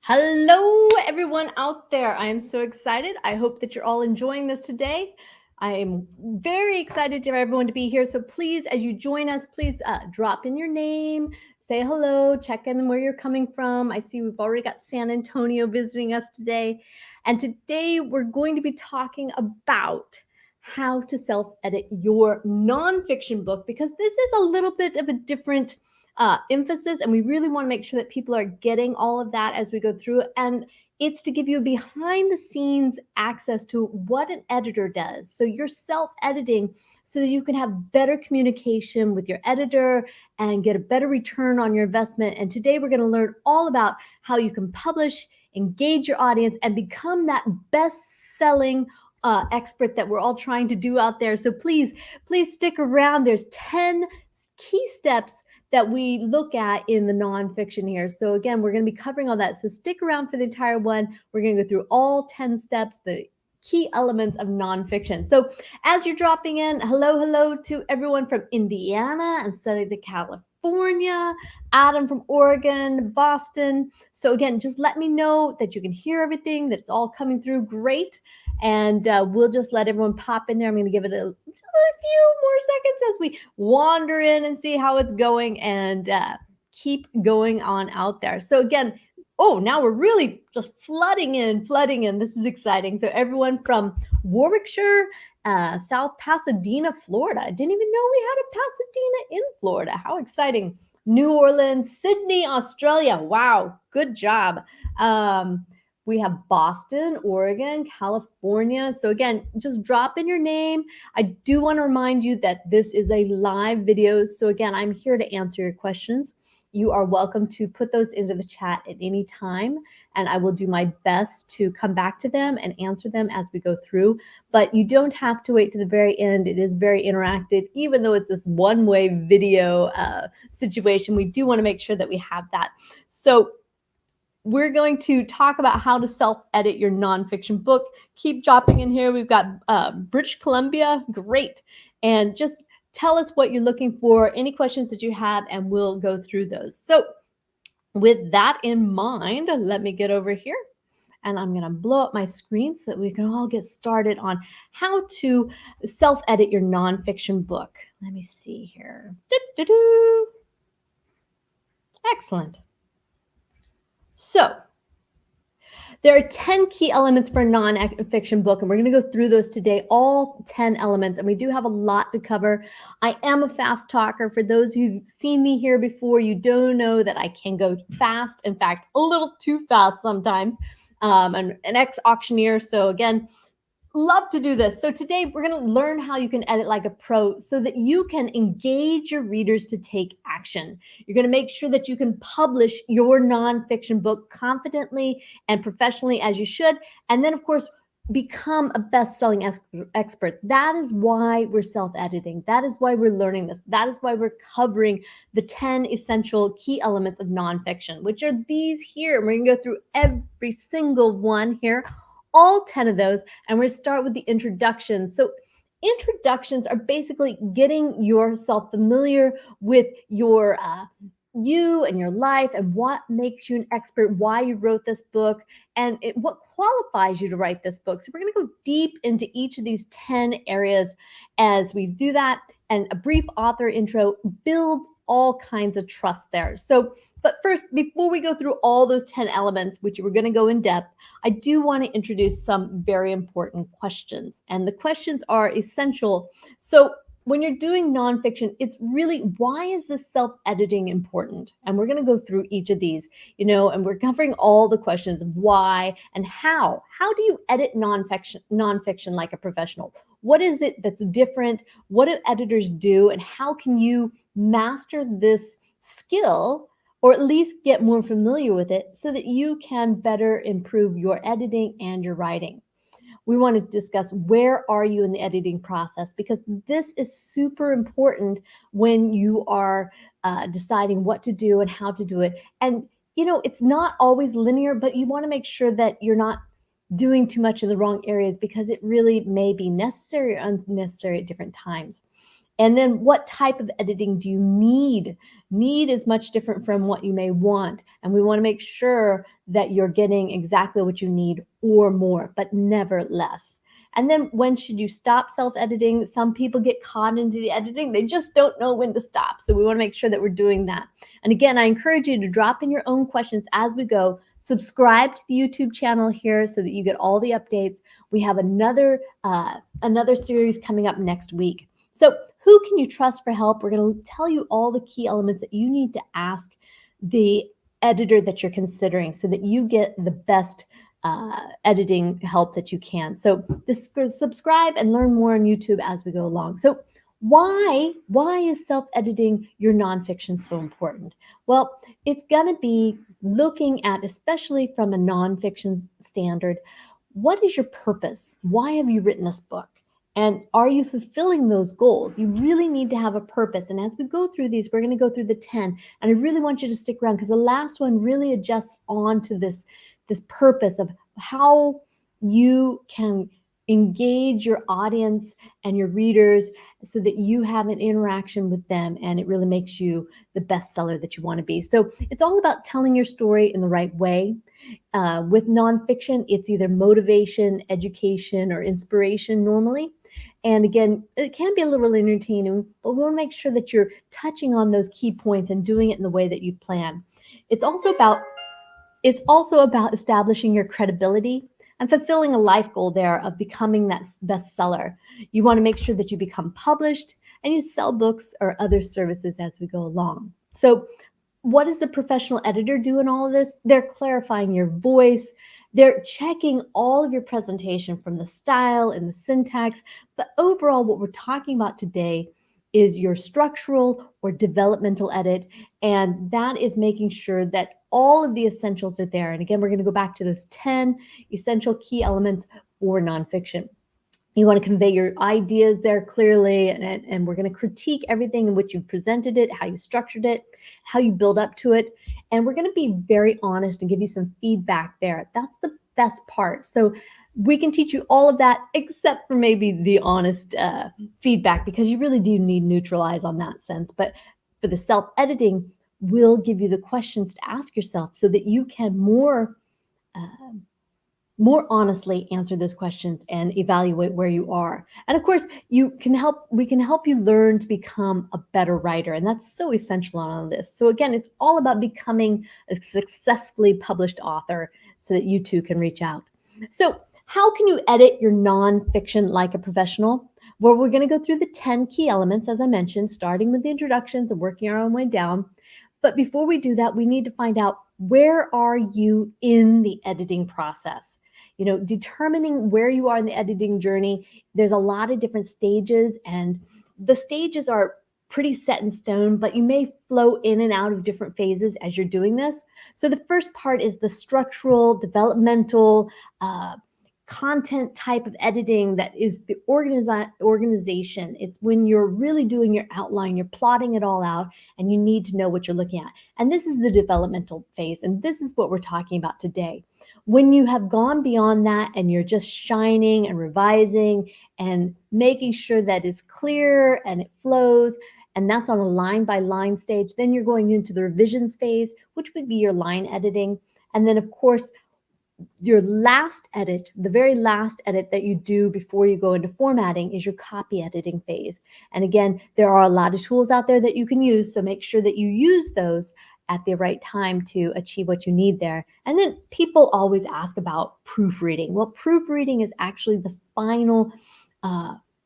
Hello, everyone out there. I am so excited. I hope that you're all enjoying this today. I am very excited for everyone to be here. So please, as you join us, please drop in your name, say hello, check in where you're coming from. I see we've already got San Antonio visiting us today. And today we're going to be talking about how to self-edit your nonfiction book, because this is a little bit of a different emphasis, and we really want to make sure that people are getting all of that as we go through it. And it's to give you behind the scenes access to what an editor does. So you're self-editing so that you can have better communication with your editor and get a better return on your investment. And today we're going to learn all about how you can publish, engage your audience, and become that best-selling expert that we're all trying to do out there. So please stick around. There's 10 key steps that we look at in the nonfiction here. So again, we're going to be covering all that. So stick around for the entire one. We're going to go through all 10 steps, the key elements of nonfiction. So as you're dropping in, hello to everyone from Indiana and Southern California, Adam from Oregon, Boston. So again, just let me know that you can hear everything, that it's all coming through great. And we'll just let everyone pop in there. I'm going to give it a few more seconds as we wander in and see how it's going, and keep going on out there. So again, now we're really just flooding in. This is exciting. So everyone from Warwickshire, South Pasadena, Florida. I didn't even know we had a Pasadena in Florida. How exciting. New Orleans, Sydney, Australia. Wow, good job. We have Boston, Oregon, California. So again, just drop in your name. I do want to remind you that this is a live video. So again, I'm here to answer your questions. You are welcome to put those into the chat at any time, and I will do my best to come back to them and answer them as we go through. But you don't have to wait to the very end. It is very interactive. Even though it's this one-way video situation, we do want to make sure that we have that. So we're going to talk about how to self-edit your nonfiction book. Keep dropping in here. We've got British Columbia, great. And just tell us what you're looking for, any questions that you have, and we'll go through those. So with that in mind, let me get over here. And I'm going to blow up my screen so that we can all get started on how to self-edit your nonfiction book. Let me see here. Excellent. So there are 10 key elements for a nonfiction book, and we're going to go through those today, all 10 elements, and we do have a lot to cover. I am a fast talker. For those who've seen me here before, you do know that I can go fast, in fact, a little too fast sometimes. I'm an ex-auctioneer, so again, love to do this. So today we're going to learn how you can edit like a pro so that you can engage your readers to take action. You're going to make sure that you can publish your nonfiction book confidently and professionally as you should. And then, of course, become a best-selling expert. That is why we're self-editing. That is why we're learning this. That is why we're covering the 10 essential key elements of nonfiction, which are these here. We're going to go through every single one here, all 10 of those, and we're going to start with the introduction. So introductions are basically getting yourself familiar with your you and your life and what makes you an expert, why you wrote this book, and what qualifies you to write this book. So we're going to go deep into each of these 10 areas as we do that, and a brief author intro builds all kinds of trust there. So, but first, before we go through all those 10 elements, which we're going to go in depth, I do want to introduce some very important questions. And the questions are essential. So when you're doing nonfiction, it's really, why is this self-editing important? And we're going to go through each of these, and we're covering all the questions of why and how. How do you edit nonfiction like a professional? What is it that's different? What do editors do? And how can you master this skill, or at least get more familiar with it so that you can better improve your editing and your writing? We want to discuss, where are you in the editing process? Because this is super important when you are deciding what to do and how to do it. And, it's not always linear, but you want to make sure that you're not doing too much in the wrong areas, because it really may be necessary or unnecessary at different times. And then what type of editing do you need? Need is much different from what you may want. And we want to make sure that you're getting exactly what you need or more, but never less. And then when should you stop self-editing? Some people get caught into the editing. They just don't know when to stop. So we want to make sure that we're doing that. And again, I encourage you to drop in your own questions as we go. Subscribe to the YouTube channel here so that you get all the updates. We have another series coming up next week. So who can you trust for help? We're going to tell you all the key elements that you need to ask the editor that you're considering so that you get the best editing help that you can. So just subscribe and learn more on YouTube as we go along. So why is self-editing your nonfiction so important? Well, it's going to be looking at, especially from a nonfiction standard, what is your purpose? Why have you written this book? And are you fulfilling those goals? You really need to have a purpose. And as we go through these, we're going to go through the 10. And I really want you to stick around because the last one really adjusts onto this purpose of how you can engage your audience and your readers so that you have an interaction with them and it really makes you the bestseller that you want to be. So it's all about telling your story in the right way. With nonfiction, it's either motivation, education, or inspiration normally. And again, it can be a little entertaining, but we want to make sure that you're touching on those key points and doing it in the way that you've planned. It's also about establishing your credibility and fulfilling a life goal there of becoming that bestseller. You want to make sure that you become published and you sell books or other services as we go along. So what does the professional editor do in all of this? They're clarifying your voice. They're checking all of your presentation from the style and the syntax. But overall, what we're talking about today is your structural or developmental edit. And that is making sure that all of the essentials are there. And again, we're going to go back to those 10 essential key elements for nonfiction. You want to convey your ideas there clearly, and we're going to critique everything in which you presented it, how you structured it, how you build up to it. And we're going to be very honest and give you some feedback there. That's the best part. So we can teach you all of that except for maybe the honest feedback, because you really do need neutralize on that sense. But for the self-editing, we'll give you the questions to ask yourself so that you can more honestly answer those questions and evaluate where you are. And of course, we can help you learn to become a better writer. And that's so essential on all this. So again, it's all about becoming a successfully published author so that you too can reach out. So how can you edit your nonfiction like a professional? Well, we're going to go through the 10 key elements, as I mentioned, starting with the introductions and working our own way down. But before we do that, we need to find out, where are you in the editing process? You know, determining where you are in the editing journey, there's a lot of different stages, and the stages are pretty set in stone, but you may flow in and out of different phases as you're doing this. So the first part is the structural, developmental, content type of editing that is the organization. It's when you're really doing your outline, you're plotting it all out, and you need to know what you're looking at. And this is the developmental phase, and this is what we're talking about today. When you have gone beyond that and you're just shining and revising and making sure that it's clear and it flows, and that's on a line by line stage, then you're going into the revisions phase, which would be your line editing. And then of course, your last edit, the very last edit that you do before you go into formatting, is your copy editing phase. And again, there are a lot of tools out there that you can use, so make sure that you use those at the right time to achieve what you need there. And then people always ask about proofreading. Well, proofreading is actually the final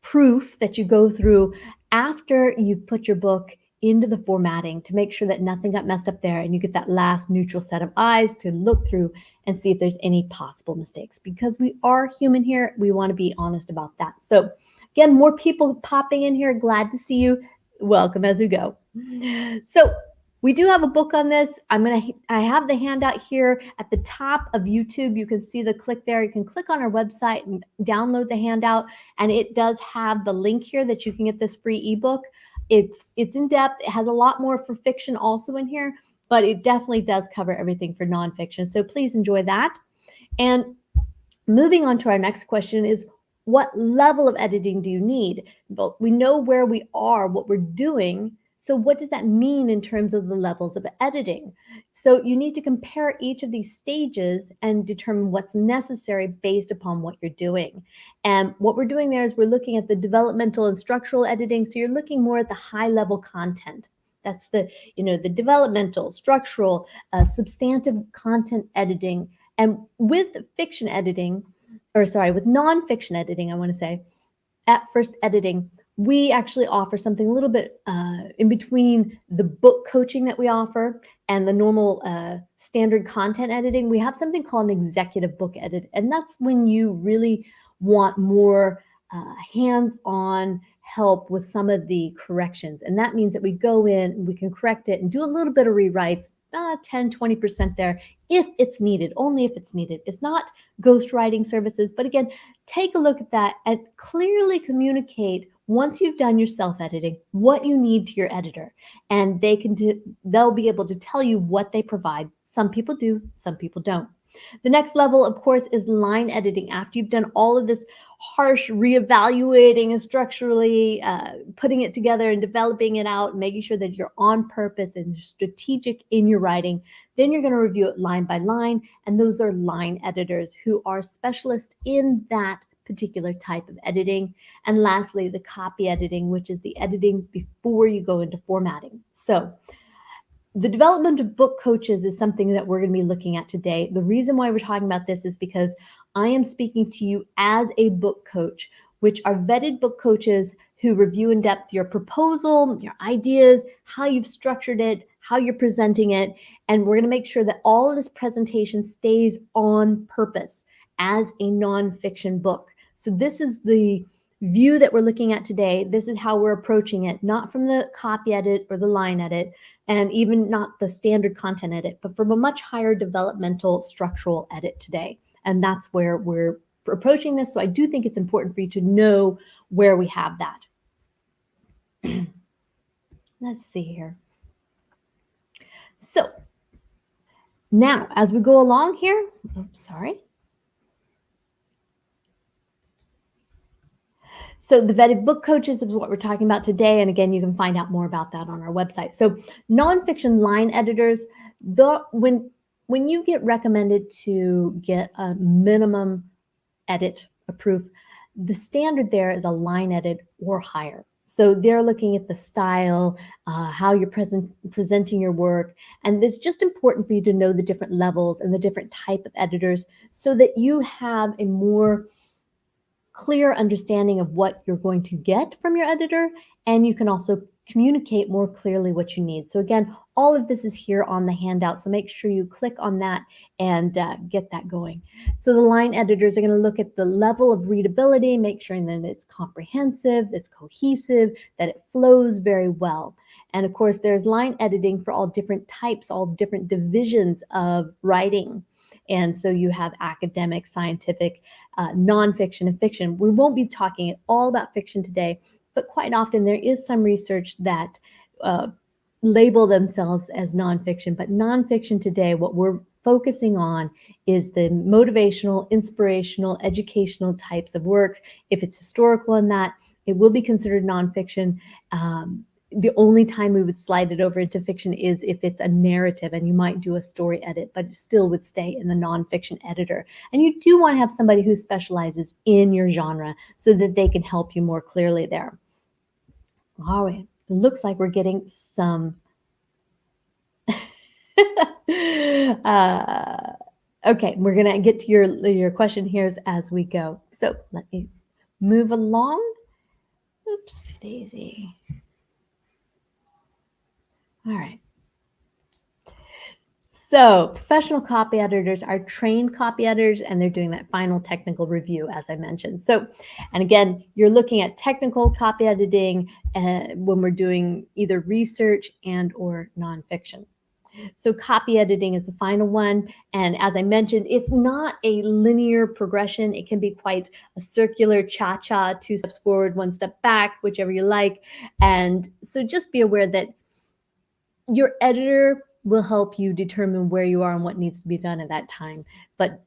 proof that you go through after you put your book into the formatting to make sure that nothing got messed up there, and you get that last neutral set of eyes to look through and see if there's any possible mistakes. Because we are human here, we want to be honest about that. So again, more people popping in here. Glad to see you. Welcome as we go. So we do have a book on this. I have the handout here at the top of YouTube. You can see the click there. You can click on our website and download the handout, and it does have the link here that you can get this free ebook. It's in depth. It has a lot more for fiction also in here, but it definitely does cover everything for nonfiction. So please enjoy that. And moving on to our next question is, what level of editing do you need? But we know where we are, what we're doing. So, what does that mean in terms of the levels of editing? So, you need to compare each of these stages and determine what's necessary based upon what you're doing. And what we're doing there is we're looking at the developmental and structural editing. So, you're looking more at the high level content. That's the developmental, structural, substantive content editing. And with fiction editing, or sorry, with nonfiction editing, I want to say, at First Editing, we actually offer something a little bit in between the book coaching that we offer and the normal standard content editing. We have something called an executive book edit, and that's when you really want more hands-on help with some of the corrections. And that means that we go in, we can correct it and do a little bit of rewrites, 10, 20% there, if it's needed, only if it's needed. It's not ghostwriting services, but again, take a look at that and clearly communicate once you've done your self-editing what you need to your editor, and they'll be able to tell you what they provide. Some people do, some people don't. The next level, of course, is line editing. After you've done all of this harsh reevaluating and structurally putting it together and developing it out, making sure that you're on purpose and strategic in your writing, then you're going to review it line by line. And those are line editors who are specialists in that particular type of editing. And lastly, the copy editing, which is the editing before you go into formatting. So the development of book coaches is something that we're going to be looking at today. The reason why we're talking about this is because I am speaking to you as a book coach, which are vetted book coaches who review in depth your proposal, your ideas, how you've structured it, how you're presenting it. And we're going to make sure that all of this presentation stays on purpose as a nonfiction book. So this is the view that we're looking at today. This is how we're approaching it, not from the copy edit or the line edit, and even not the standard content edit, but from a much higher developmental structural edit today. And that's where we're approaching this. So I do think it's important for you to know where we have that. Let's see here. So now, as we go along here, sorry. So the vetted book coaches is what we're talking about today. And again, you can find out more about that on our website. So nonfiction line editors, when you get recommended to get a minimum edit approved, the standard there is a line edit or higher. So they're looking at the style, how you're presenting your work. And it's just important for you to know the different levels and the different type of editors so that you have a more clear understanding of what you're going to get from your editor, and you can also communicate more clearly what you need. So again, all of this is here on the handout, so make sure you click on that and get that going. So the line editors are going to look at the level of readability, make sure that it's comprehensive, it's cohesive, that it flows very well. And of course, there's line editing for all different types, all different divisions of writing. And so you have academic, scientific, nonfiction, and fiction. We won't be talking at all about fiction today, but quite often there is some research that label themselves as nonfiction. But nonfiction today, what we're focusing on is the motivational, inspirational, educational types of works. If it's historical in that, it will be considered nonfiction. The only time we would slide it over into fiction is if it's a narrative and you might do a story edit, but it still would stay in the nonfiction editor. And you do want to have somebody who specializes in your genre so that they can help you more clearly there. All right, it looks like we're getting some. Okay, we're going to get to your question here as we go. So let me move along. Oops, daisy. All right. So professional copy editors are trained copy editors, and they're doing that final technical review, as I mentioned. So, and again, you're looking at technical copy editing when we're doing either research and or nonfiction. So copy editing is the final one. And as I mentioned, it's not a linear progression. It can be quite a circular cha-cha, 2 steps forward, 1 step back, whichever you like. And so just be aware that your editor will help you determine where you are and what needs to be done at that time. But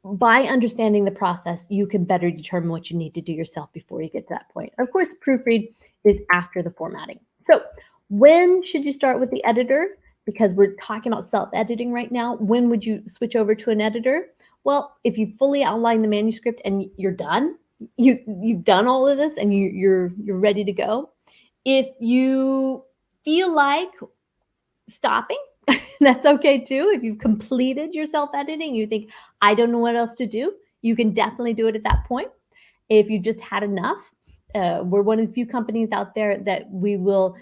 by understanding the process, you can better determine what you need to do yourself before you get to that point. Of course, the proofread is after the formatting. So when should you start with the editor? Because we're talking about self-editing right now. When would you switch over to an editor? Well, if you fully outline the manuscript and you're done, you've done all of this and you're ready to go. If you feel like stopping, that's okay too. If you've completed your self-editing, you think, I don't know what else to do, you can definitely do it at that point. If you just had enough, we're one of the few companies out there that we will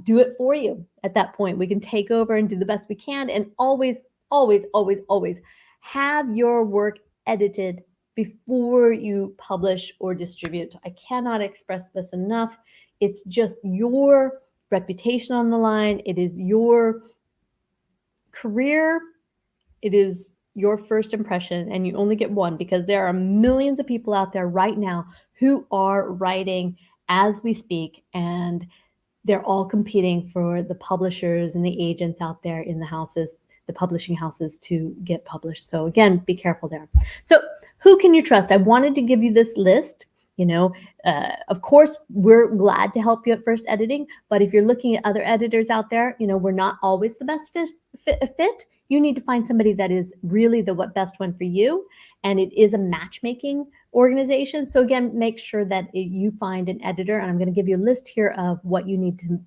do it for you at that point. We can take over and do the best we can, and always, always, always, always have your work edited before you publish or distribute. I cannot express this enough. It's just your reputation on the line. It is your career, it is your first impression, and you only get one, because there are millions of people out there right now who are writing as we speak, and they're all competing for the publishers and the agents out there in the houses, the publishing houses, to get published. So again, be careful there. So who can you trust? I wanted to give you this list. Of course, we're glad to help you at First Editing, but if you're looking at other editors out there, we're not always the best fit. You need to find somebody that is really the best one for you, and it is a matchmaking organization. So again, make sure that you find an editor, and I'm going to give you a list here of what you need to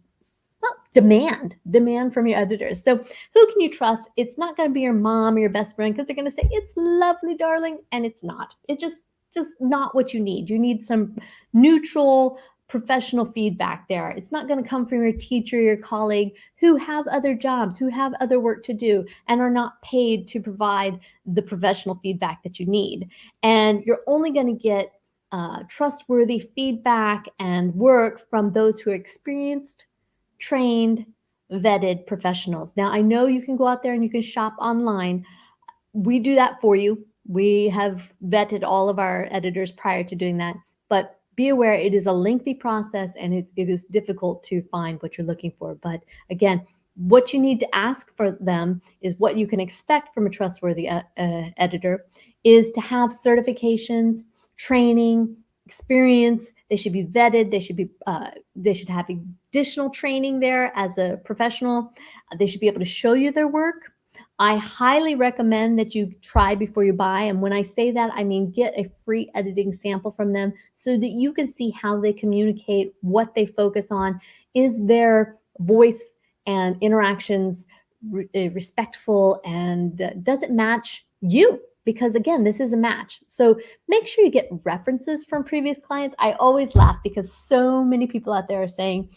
demand from your editors. So who can you trust? It's not going to be your mom or your best friend, because they're going to say, it's lovely, darling, and it's not. It's just not what you need. You need some neutral professional feedback there. It's not going to come from your teacher, your colleague, who have other jobs, who have other work to do, and are not paid to provide the professional feedback that you need. And you're only going to get trustworthy feedback and work from those who are experienced, trained, vetted professionals. Now, I know you can go out there and you can shop online. We do that for you. We have vetted all of our editors prior to doing that, but be aware it is a lengthy process, and it is difficult to find what you're looking for. But again, what you need to ask for them is what you can expect from a trustworthy editor is to have certifications, training, experience. They should be vetted. They should have additional training there as a professional. They should be able to show you their work. I highly recommend that you try before you buy. And when I say that, I mean get a free editing sample from them so that you can see how they communicate, what they focus on. Is their voice and interactions respectful, and does it match you? Because again, this is a match. So make sure you get references from previous clients. I always laugh because so many people out there are saying,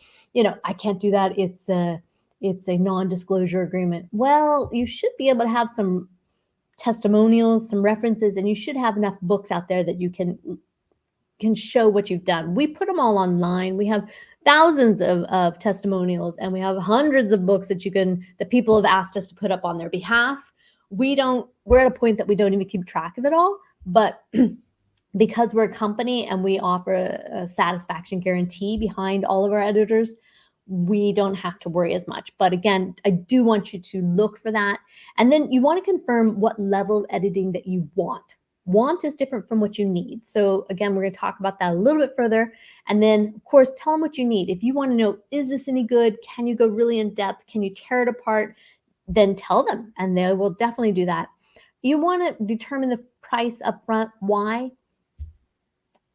I can't do that. It's a non-disclosure agreement. Well, you should be able to have some testimonials, some references, and you should have enough books out there that you can show what you've done. We put them all online. We have thousands of testimonials, and we have hundreds of books that people have asked us to put up on their behalf. We're at a point that we don't even keep track of it all, but because we're a company and we offer a satisfaction guarantee behind all of our editors, we don't have to worry as much. But again, I do want you to look for that. And then you want to confirm what level of editing that you want. Want is different from what you need. So again, we're going to talk about that a little bit further. And then, of course, tell them what you need. If you want to know, is this any good? Can you go really in depth? Can you tear it apart? Then tell them, and they will definitely do that. You want to determine the price up front. Why?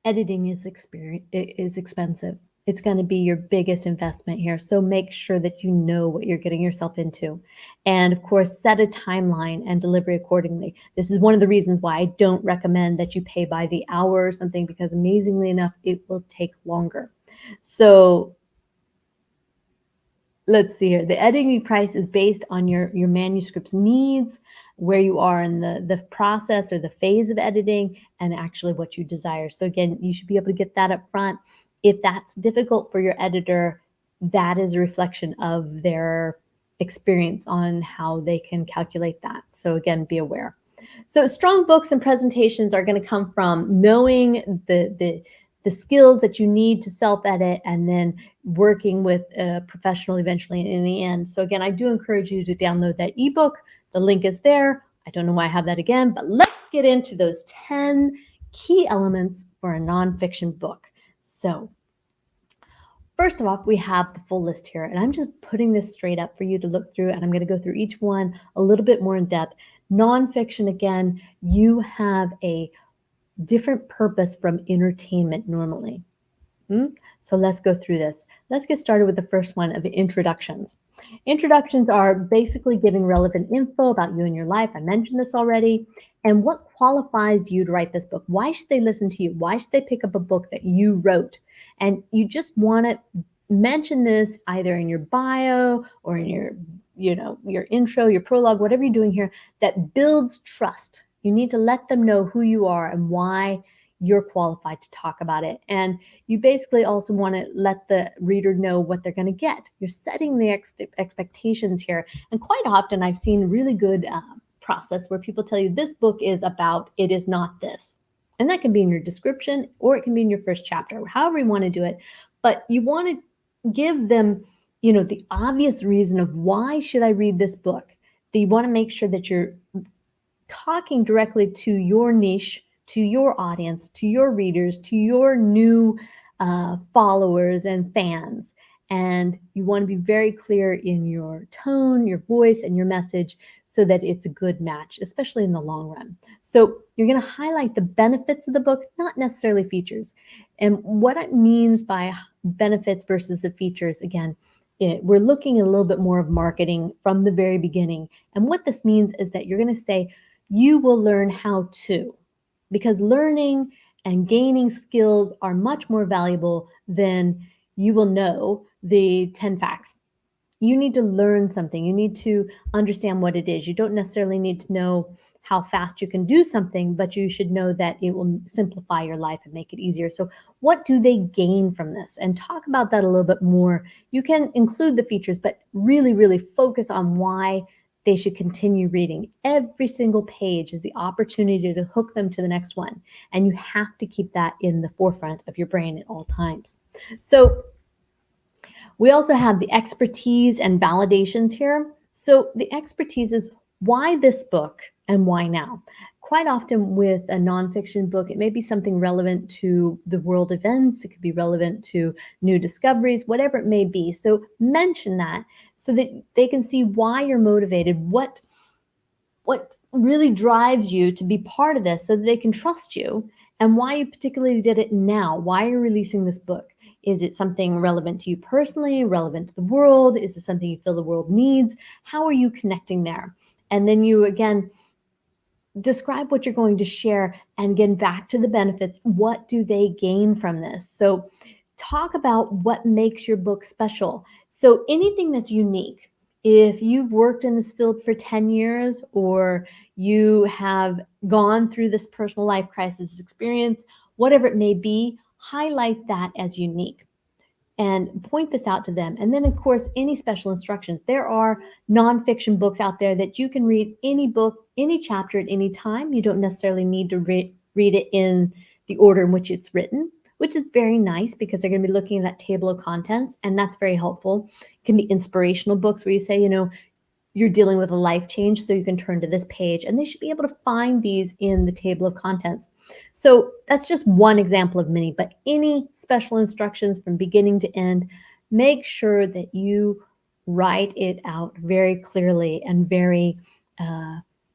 Editing is expensive. It's going to be your biggest investment here. So make sure that you know what you're getting yourself into. And of course, set a timeline and delivery accordingly. This is one of the reasons why I don't recommend that you pay by the hour or something, because amazingly enough, it will take longer. So let's see here. The editing price is based on your manuscript's needs, where you are in the process or the phase of editing, and actually what you desire. So again, you should be able to get that up front. If that's difficult for your editor, that is a reflection of their experience on how they can calculate that. So again, be aware. So strong books and presentations are going to come from knowing the skills that you need to self-edit, and then working with a professional eventually in the end. So again, I do encourage you to download that ebook. The link is there. I don't know why I have that again, but let's get into those 10 key elements for a nonfiction book. So, first of all, we have the full list here, and I'm just putting this straight up for you to look through, and I'm going to go through each one a little bit more in depth. Nonfiction, again, you have a different purpose from entertainment normally. So let's go through this. Let's get started with the first one of introductions. Introductions are basically giving relevant info about you and your life. I mentioned this already. And what qualifies you to write this book? Why should they listen to you? Why should they pick up a book that you wrote? And you just want to mention this either in your bio or in your intro, your prologue, whatever you're doing here, that builds trust. You need to let them know who you are and why you're qualified to talk about it. And you basically also want to let the reader know what they're going to get. You're setting the expectations here. And quite often I've seen really good process where people tell you this book is about, it is not this. And that can be in your description or it can be in your first chapter, however you want to do it. But you want to give them, the obvious reason of why should I read this book. That you want to make sure that you're talking directly to your niche, to your audience, to your readers, to your new followers and fans. And you want to be very clear in your tone, your voice, and your message so that it's a good match, especially in the long run. So you're going to highlight the benefits of the book, not necessarily features. And what it means by benefits versus the features, again, we're looking at a little bit more of marketing from the very beginning. And what this means is that you're going to say, you will learn how to, because learning and gaining skills are much more valuable than you will know the 10 facts. You need to learn something. You need to understand what it is. You don't necessarily need to know how fast you can do something, but you should know that it will simplify your life and make it easier. So what do they gain from this? And talk about that a little bit more. You can include the features, but really, really focus on why they should continue reading. Every single page is the opportunity to hook them to the next one. And you have to keep that in the forefront of your brain at all times. So we also have the expertise and validations here. So the expertise is why this book and why now? Quite often with a nonfiction book, it may be something relevant to the world events. It could be relevant to new discoveries, whatever it may be. So mention that so that they can see why you're motivated, what really drives you to be part of this so that they can trust you, and why you particularly did it now. Why you're releasing this book. Is it something relevant to you personally, relevant to the world? Is it something you feel the world needs? How are you connecting there? And then you, again, describe what you're going to share and get back to the benefits. What do they gain from this? So talk about what makes your book special. So anything that's unique. If you've worked in this field for 10 years or you have gone through this personal life crisis experience, whatever it may be, highlight that as unique and point this out to them. And then, of course, any special instructions. There are nonfiction books out there that you can read any book, any chapter at any time. You don't necessarily need to read it in the order in which it's written, which is very nice because they're going to be looking at that table of contents, and that's very helpful. It can be inspirational books where you say, you're dealing with a life change, so you can turn to this page, and they should be able to find these in the table of contents. So that's just one example of many, but any special instructions from beginning to end, make sure that you write it out very clearly and very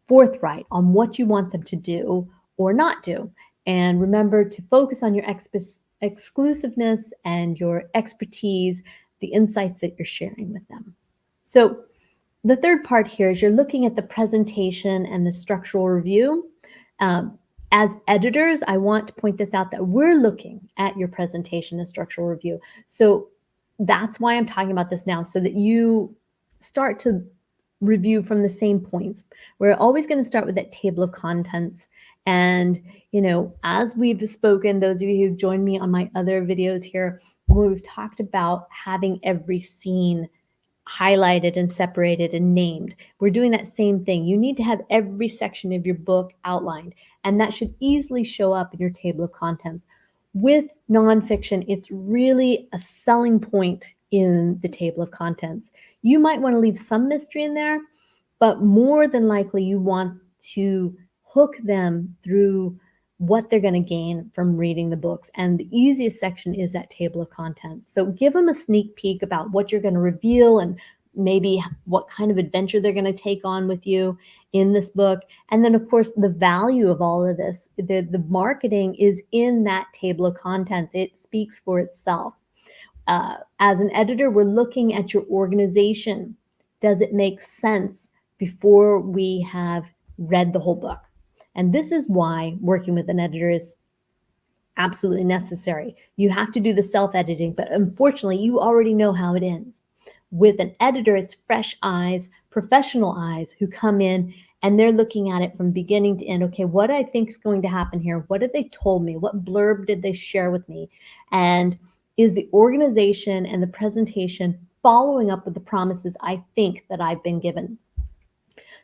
forthright on what you want them to do or not do. And remember to focus on your exclusiveness and your expertise, the insights that you're sharing with them. So the third part here is you're looking at the presentation and the structural review. As editors, I want to point this out that we're looking at your presentation and structural review. So that's why I'm talking about this now, so that you start to review from the same points. We're always going to start with that table of contents. And, as we've spoken, those of you who've joined me on my other videos here, we've talked about having every scene highlighted and separated and named. We're doing that same thing. You need to have every section of your book outlined, and that should easily show up in your table of contents. With nonfiction, it's really a selling point in the table of contents. You might want to leave some mystery in there, but more than likely you want to hook them through what they're going to gain from reading the books. And the easiest section is that table of contents. So give them a sneak peek about what you're going to reveal and maybe what kind of adventure they're going to take on with you in this book. And then, of course, the value of all of this, the marketing is in that table of contents. It speaks for itself. As an editor, we're looking at your organization. Does it make sense before we have read the whole book? And this is why working with an editor is absolutely necessary. You have to do the self-editing, but unfortunately, you already know how it ends. With an editor, it's fresh eyes, professional eyes who come in and they're looking at it from beginning to end. Okay, what do I think is going to happen here? What have they told me? What blurb did they share with me? And is the organization and the presentation following up with the promises I think that I've been given?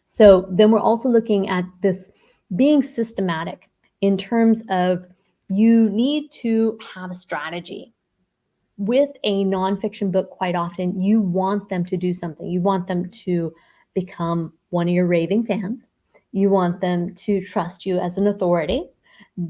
So then we're also looking at this being systematic in terms of you need to have a strategy. With a nonfiction book, quite often, you want them to do something. You want them to become one of your raving fans. You want them to trust you as an authority.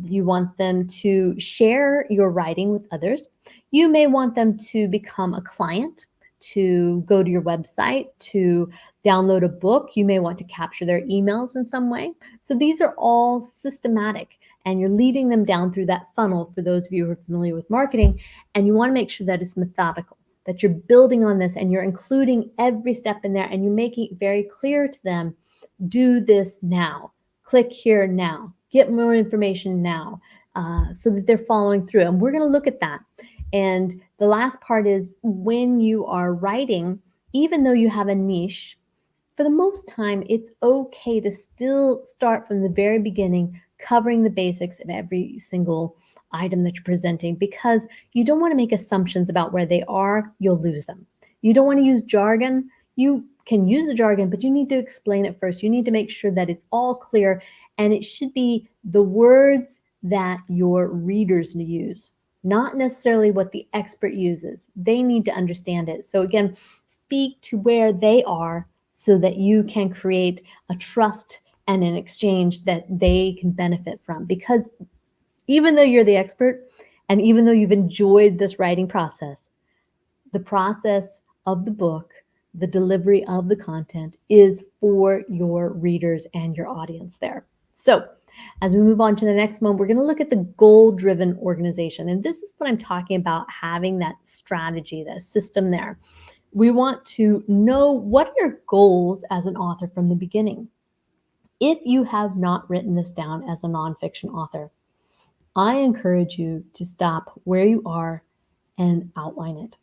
You want them to share your writing with others. You may want them to become a client, to go to your website, to download a book. You may want to capture their emails in some way. So these are all systematic, and you're leading them down through that funnel for those of you who are familiar with marketing. And you want to make sure that it's methodical, that you're building on this and you're including every step in there and you're making it very clear to them, do this now, click here now, get more information now, so that they're following through. And we're going to look at that. And the last part is when you are writing, even though you have a niche, for the most time, it's okay to still start from the very beginning, covering the basics of every single item that you're presenting, because you don't want to make assumptions about where they are. You'll lose them. You don't want to use jargon. You can use the jargon, but you need to explain it first. You need to make sure that it's all clear, and it should be the words that your readers use, not necessarily what the expert uses. They need to understand it. So again, speak to where they are so that you can create a trust and an exchange that they can benefit from. Because even though you're the expert, and even though you've enjoyed this writing process, the process of the book, the delivery of the content is for your readers and your audience there. So as we move on to the next one, we're going to look at the goal-driven organization. And this is what I'm talking about, having that strategy, that system there. We want to know what are your goals as an author from the beginning. If you have not written this down as a nonfiction author, I encourage you to stop where you are and outline it.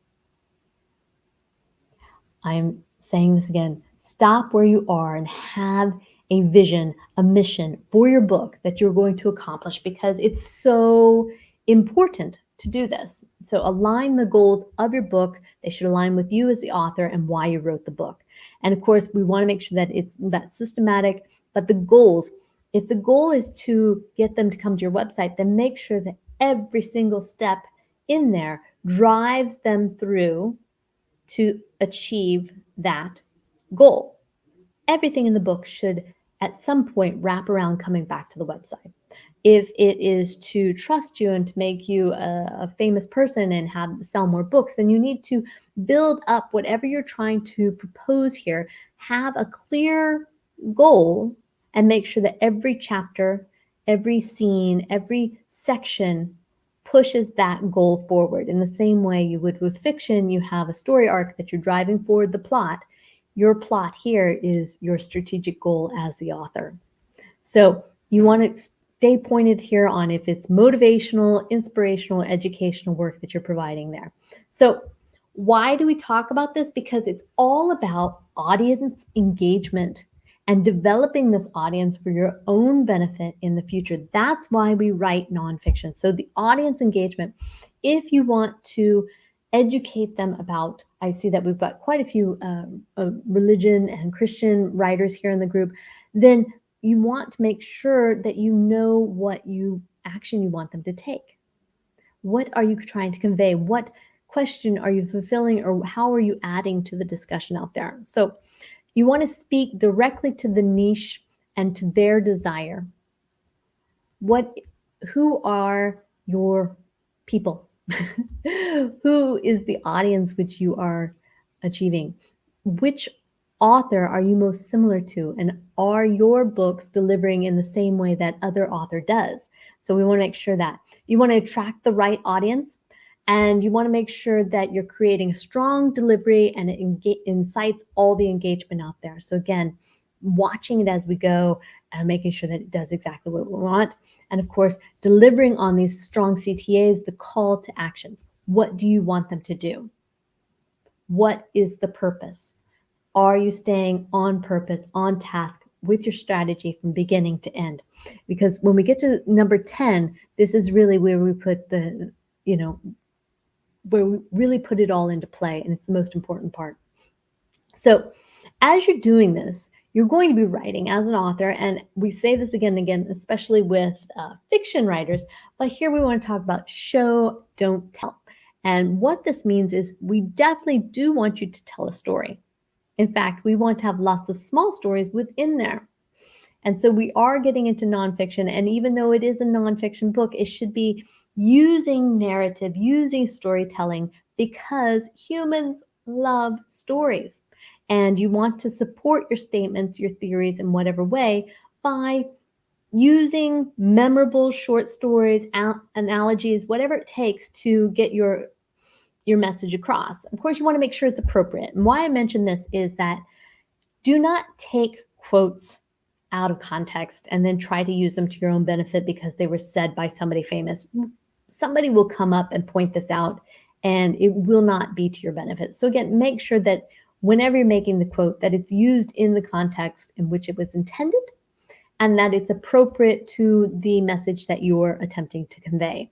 I'm saying this again. Stop where you are and have a vision, a mission for your book that you're going to accomplish, because it's so important to do this. So align the goals of your book. They should align with you as the author and why you wrote the book. And of course, we want to make sure that it's that systematic, but the goals, if the goal is to get them to come to your website, then make sure that every single step in there drives them through to achieve that goal. Everything in the book should at some point wrap around coming back to the website. If it is to trust you and to make you a famous person and sell more books, then you need to build up whatever you're trying to propose here. Have a clear goal and make sure that every chapter, every scene, every section pushes that goal forward. In the same way you would with fiction, you have a story arc that you're driving forward the plot. Your plot here is your strategic goal as the author. So you want to stay pointed here on if it's motivational, inspirational, educational work that you're providing there. So why do we talk about this? Because it's all about audience engagement and developing this audience for your own benefit in the future. That's why we write nonfiction. So the audience engagement, if you want to educate them about, I see that we've got quite a few religion and Christian writers here in the group, then you want to make sure that you know what action you want them to take. What are you trying to convey? What question are you fulfilling, or how are you adding to the discussion out there? So you want to speak directly to the niche and to their desire. Who are your people? Who is the audience which you are achieving? Which author are you most similar to? And are your books delivering in the same way that other author does? So we want to make sure that you want to attract the right audience, and you want to make sure that you're creating a strong delivery and it incites all the engagement out there. So again, watching it as we go and making sure that it does exactly what we want. And of course, delivering on these strong CTAs, the call to actions. What do you want them to do? What is the purpose? Are you staying on purpose, on task with your strategy from beginning to end? Because when we get to number 10, this is really where we put where we really put it all into play, and it's the most important part. So as you're doing this, you're going to be writing as an author, and we say this again and again, especially with fiction writers, but here we want to talk about show, don't tell. And what this means is we definitely do want you to tell a story. In fact, we want to have lots of small stories within there. And so we are getting into nonfiction, and even though it is a nonfiction book, it should be using narrative, using storytelling, because humans love stories. And you want to support your statements, your theories in whatever way by using memorable short stories, analogies, whatever it takes to get your message across. Of course, you want to make sure it's appropriate. And why I mention this is that do not take quotes out of context and then try to use them to your own benefit because they were said by somebody famous. Somebody will come up and point this out, and it will not be to your benefit. So again, make sure that whenever you're making the quote, that it's used in the context in which it was intended, and that it's appropriate to the message that you're attempting to convey.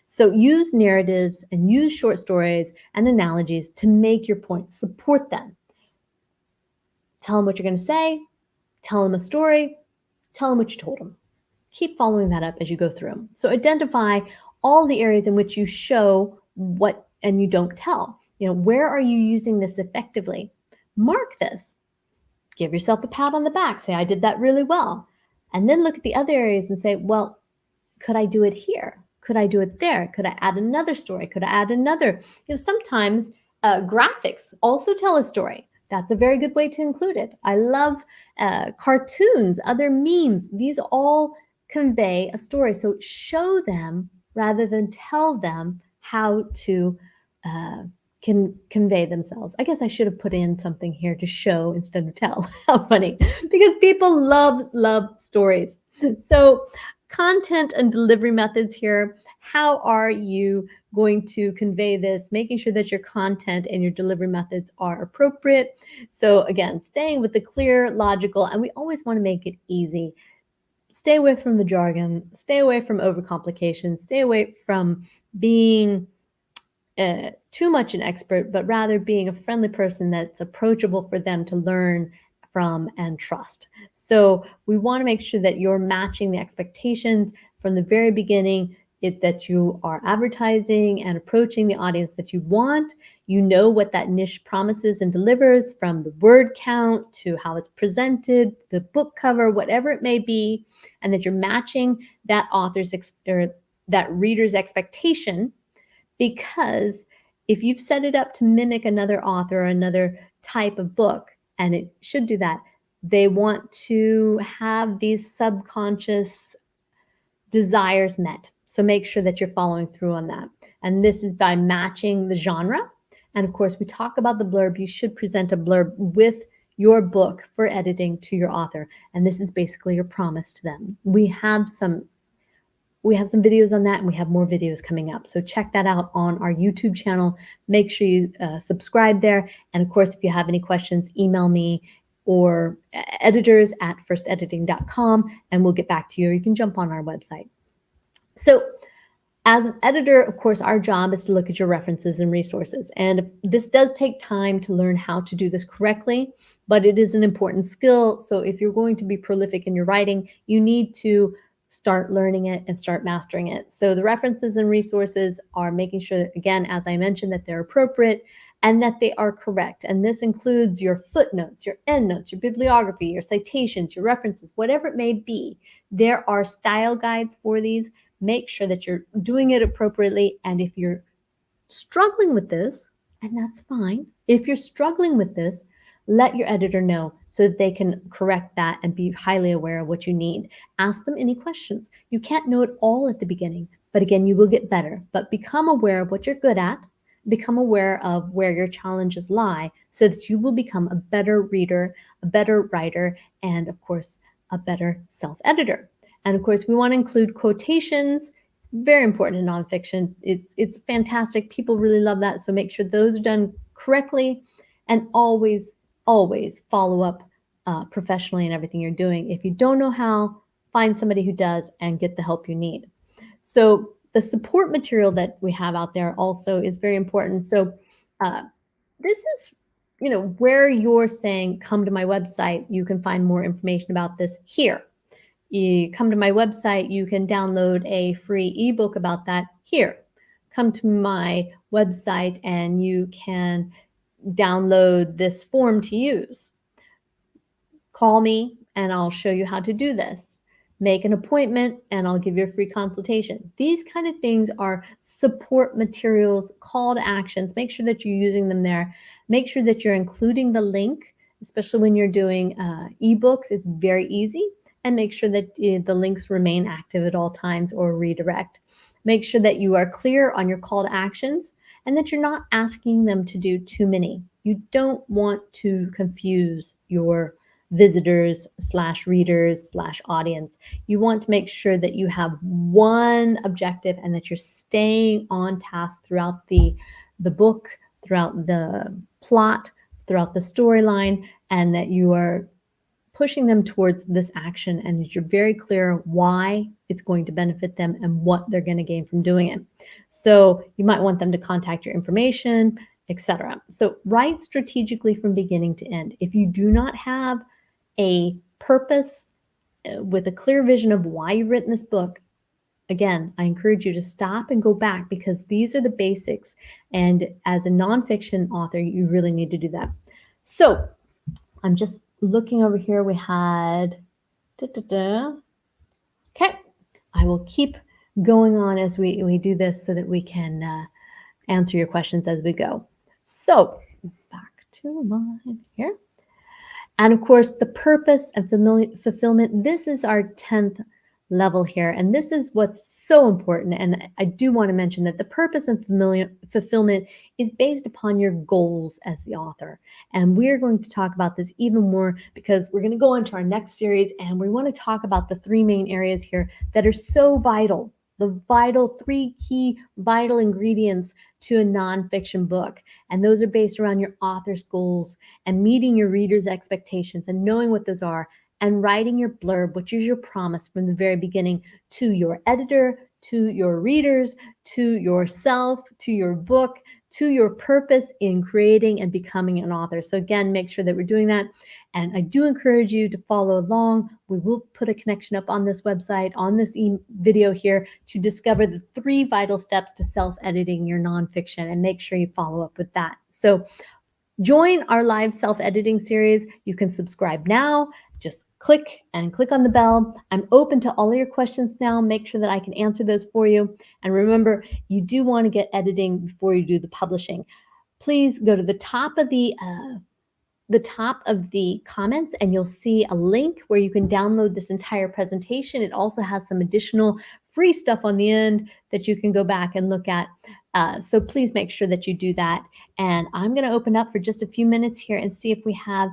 So use narratives and use short stories and analogies to make your point, support them. Tell them what you're going to say, tell them a story, tell them what you told them. Keep following that up as you go through them. So identify all the areas in which you show what and you don't tell. Where are you using this effectively? Mark this. Give yourself a pat on the back. Say, I did that really well. And then look at the other areas and say, well, could I do it here? Could I do it there? Could I add another story? Could I add another? Sometimes graphics also tell a story. That's a very good way to include it. I love cartoons, other memes. These all convey a story. So show them rather than tell them how to can convey themselves. I guess I should have put in something here to show instead of tell. How funny. Because people love stories. So content and delivery methods here. How are you going to convey this, making sure that your content and your delivery methods are appropriate? So again, staying with the clear, logical, and we always want to make it easy. Stay away from the jargon, stay away from overcomplication, stay away from being too much an expert, but rather being a friendly person that's approachable for them to learn from and trust. So we want to make sure that you're matching the expectations from the very beginning, that you are advertising and approaching the audience that you want. You know what that niche promises and delivers, from the word count to how it's presented, the book cover, whatever it may be, and that you're matching that author's or that reader's expectation. Because if you've set it up to mimic another author or another type of book, and it should do that, they want to have these subconscious desires met. So make sure that you're following through on that. And this is by matching the genre. And of course, we talk about the blurb. You should present a blurb with your book for editing to your author. And this is basically your promise to them. We have some videos on that, and we have more videos coming up. So check that out on our YouTube channel. Make sure you subscribe there. And of course, if you have any questions, email me or editors@firstediting.com, and we'll get back to you. Or you can jump on our website. So as an editor, of course, our job is to look at your references and resources. And this does take time to learn how to do this correctly, but it is an important skill. So if you're going to be prolific in your writing, you need to start learning it and start mastering it. So the references and resources are making sure that, again, as I mentioned, that they're appropriate, and that they are correct. And this includes your footnotes, your endnotes, your bibliography, your citations, your references, whatever it may be. There are style guides for these. Make sure that you're doing it appropriately. And if you're struggling with this, and that's fine, if you're struggling with this, let your editor know so that they can correct that and be highly aware of what you need. Ask them any questions. You can't know it all at the beginning, but again, you will get better. But become aware of what you're good at, become aware of where your challenges lie so that you will become a better reader, a better writer, and of course, a better self-editor. And of course, we want to include quotations. It's very important in nonfiction. It's fantastic. People really love that. So make sure those are done correctly, and always follow up professionally in everything you're doing. If you don't know how, find somebody who does and get the help you need. So the support material that we have out there also is very important. So this is, where you're saying, come to my website, you can find more information about this here. You come to my website, you can download a free ebook about that here. Come to my website and you can download this form to use. Call me and I'll show you how to do this. Make an appointment and I'll give you a free consultation. These kind of things are support materials, call to actions. Make sure that you're using them there. Make sure that you're including the link, especially when you're doing ebooks. It's very easy. And make sure that the links remain active at all times or redirect. Make sure that you are clear on your call to actions and that you're not asking them to do too many. You don't want to confuse your visitors / readers / audience. You want to make sure that you have one objective and that you're staying on task throughout the book, throughout the plot, throughout the storyline, and that you are pushing them towards this action and that you're very clear why it's going to benefit them and what they're going to gain from doing it. So you might want them to contact your information, etc. So write strategically from beginning to end. If you do not have a purpose with a clear vision of why you've written this book, again, I encourage you to stop and go back because these are the basics. And as a nonfiction author, you really need to do that. So I'm just looking over here. We had, okay, I will keep going on as we do this so that we can answer your questions as we go. So back to mine here. And of course, the purpose and fulfillment, this is our 10th level here. And this is what's so important. And I do want to mention that the purpose and fulfillment is based upon your goals as the author. And we're going to talk about this even more because we're going to go into our next series and we want to talk about the 3 main areas here that are so vital. The 3 key vital ingredients to a nonfiction book. And those are based around your author's goals and meeting your reader's expectations and knowing what those are and writing your blurb, which is your promise from the very beginning to your editor, to your readers, to yourself, to your book, to your purpose in creating and becoming an author. So again, make sure that we're doing that. And I do encourage you to follow along. We will put a connection up on this website, on this video here, to discover the 3 vital steps to self-editing your nonfiction, and make sure you follow up with that. So join our live self-editing series. You can subscribe now. Just click on the bell. I'm open to all of your questions now. Make sure that I can answer those for you. And remember, you do want to get editing before you do the publishing. Please go to the top of the comments and you'll see a link where you can download this entire presentation. It also has some additional free stuff on the end that you can go back and look at. So please make sure that you do that. And I'm going to open up for just a few minutes here and see if we have,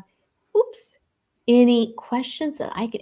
any questions that I could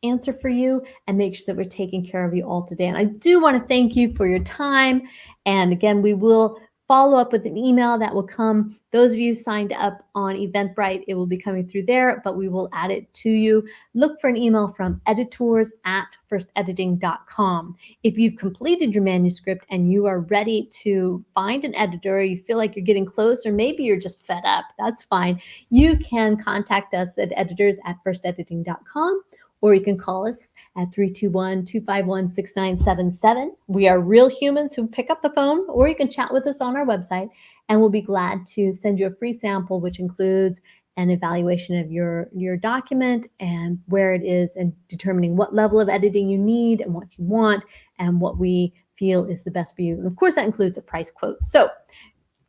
answer for you and make sure that we're taking care of you all today. And I do want to thank you for your time. And again, we will follow up with an email that will come. Those of you signed up on Eventbrite, it will be coming through there, but we will add it to you. Look for an email from editors@firstediting.com. If you've completed your manuscript and you are ready to find an editor, or you feel like you're getting close, or maybe you're just fed up, that's fine. You can contact us at editors@firstediting.com, or you can call us at 321-251-6977. We are real humans who pick up the phone, or you can chat with us on our website, and we'll be glad to send you a free sample, which includes an evaluation of your document and where it is, and determining what level of editing you need and what you want and what we feel is the best for you. And of course, that includes a price quote. So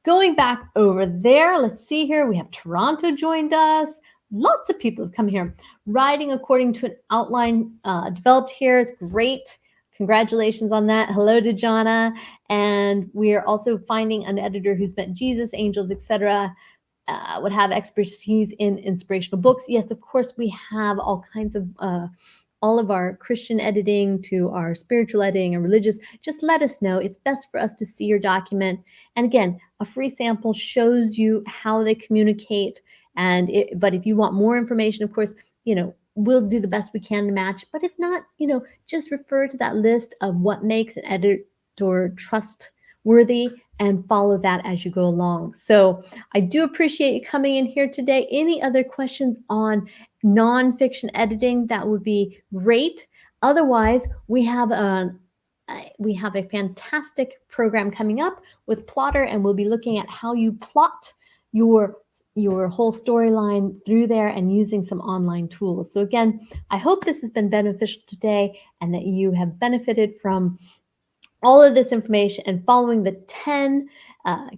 going back over there, let's see here. We have Toronto joined us. Lots of people have come here. Writing according to an outline developed here is great. Congratulations on that. Hello to Jonna. And we are also finding an editor who's met Jesus, angels, etc. Would have expertise in inspirational books. Yes, of course, we have all kinds of all of our Christian editing to our spiritual editing and religious. Just let us know. It's best for us to see your document. And again, a free sample shows you how they communicate. But if you want more information, of course, we'll do the best we can to match. But if not, just refer to that list of what makes an editor trustworthy and follow that as you go along. So I do appreciate you coming in here today. Any other questions on nonfiction editing? That would be great. Otherwise, we have a fantastic program coming up with Plotter, and we'll be looking at how you plot your whole storyline through there and using some online tools. So again, I hope this has been beneficial today and that you have benefited from all of this information and following the 10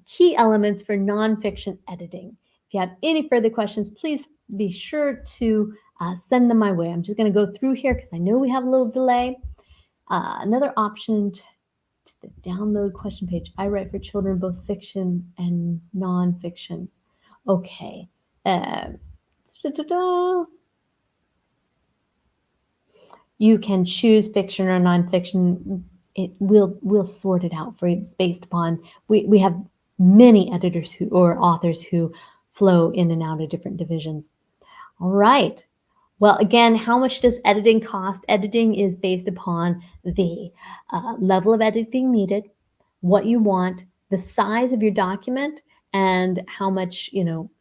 key elements for nonfiction editing. If you have any further questions, please be sure to send them my way. I'm just going to go through here because I know we have a little delay. Another option to the download question page. I write for children, both fiction and nonfiction. Okay. You can choose fiction or nonfiction. We'll sort it out for you. It's based upon, we have many editors or authors who flow in and out of different divisions. All right. Well, again, how much does editing cost? Editing is based upon the level of editing needed, what you want, the size of your document, and how much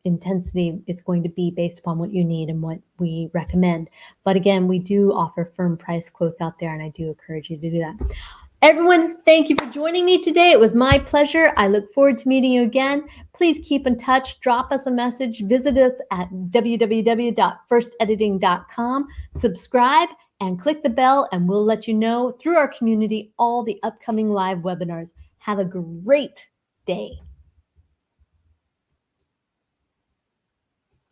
intensity it's going to be based upon what you need and what we recommend. But again, we do offer firm price quotes out there, and I do encourage you to do that. Everyone, thank you for joining me today. It was my pleasure. I look forward to meeting you again. Please keep in touch. Drop us a message. Visit us at www.firstediting.com. Subscribe and click the bell, and we'll let you know through our community all the upcoming live webinars. Have a great day.